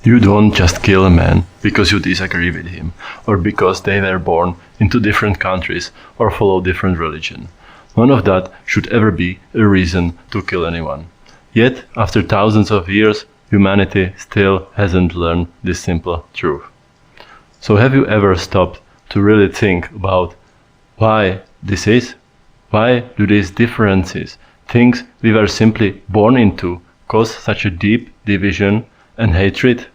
You don't just kill a man because you disagree with him, or because they were born into different countries or follow different religion. None of that should ever be a reason to kill anyone. Yet, after thousands of years, humanity still hasn't learned this simple truth. So have you ever stopped to really think about why this is? Why do these differences, things we were simply born into, cause such a deep division and hatred?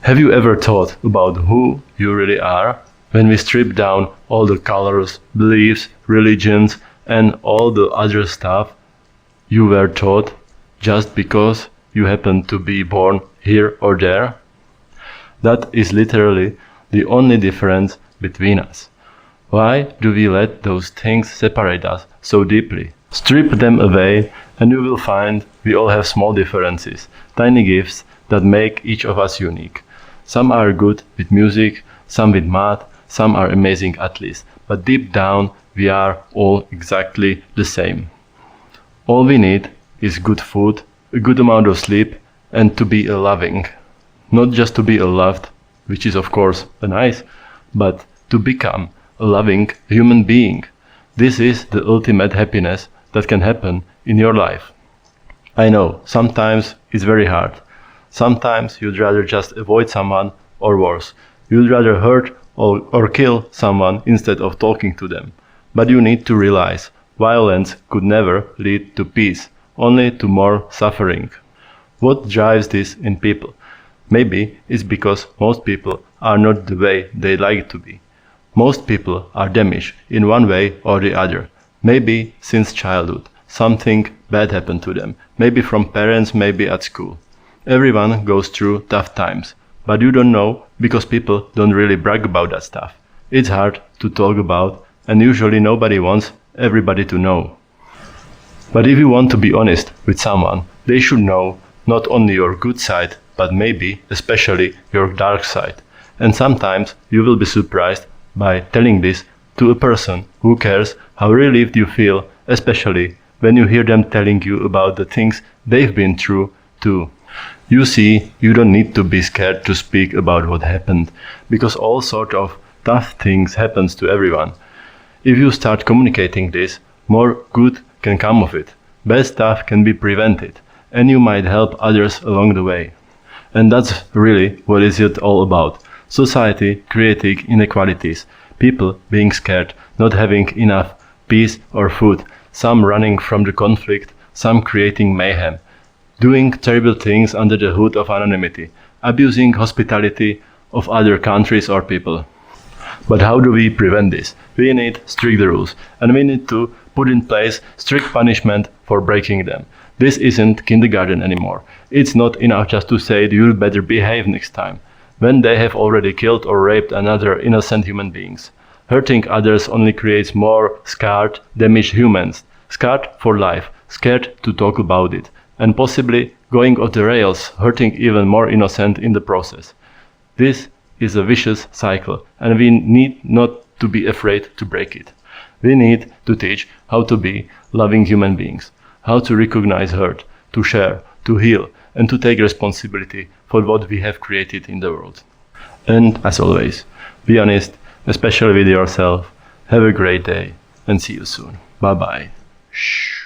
Have you ever thought about who you really are when we strip down all the colors, beliefs, religions, and all the other stuff you were taught just because you happen to be born here or there? That is literally the only difference between us. Why do we let those things separate us so deeply? Strip them away and you will find we all have small differences, tiny gifts that make each of us unique. Some are good with music, some with math, some are amazing athletes, but deep down we are all exactly the same. All we need is good food, a good amount of sleep, and to be loving. Not just to be loved, which is of course nice, but to become a loving human being. This is the ultimate happiness that can happen in your life. I know, sometimes it's very hard. Sometimes you'd rather just avoid someone, or worse, you'd rather hurt or kill someone instead of talking to them. But you need to realize violence could never lead to peace, only to more suffering. What drives this in people? Maybe it's because most people are not the way they like to be. Most people are damaged in one way or the other. Maybe since childhood, something bad happened to them. Maybe from parents, maybe at school. Everyone goes through tough times, but you don't know because people don't really brag about that stuff. It's hard to talk about, and usually nobody wants everybody to know. But if you want to be honest with someone, they should know not only your good side, but maybe especially your dark side. And sometimes you will be surprised by telling this to a person who cares how relieved you feel, especially when you hear them telling you about the things they've been through too. You see, you don't need to be scared to speak about what happened, because all sort of tough things happens to everyone. If you start communicating this, more good can come of it. Bad stuff can be prevented, and you might help others along the way. And that's really what is it all about. Society creating inequalities, people being scared, not having enough peace or food, some running from the conflict, some creating mayhem, doing terrible things under the hood of anonymity, abusing hospitality of other countries or people. But how do we prevent this? We need strict rules, and we need to put in place strict punishment for breaking them. This isn't kindergarten anymore. It's not enough just to say you better behave next time, when they have already killed or raped another innocent human beings. Hurting others only creates more scarred, damaged humans, scarred for life, scared to talk about it, and possibly going off the rails, hurting even more innocent in the process. This is a vicious cycle, and we need not to be afraid to break it. We need to teach how to be loving human beings, how to recognize hurt, to share, to heal, and to take responsibility for what we have created in the world. And as always, be honest, especially with yourself. Have a great day, and see you soon. Bye bye. Shh.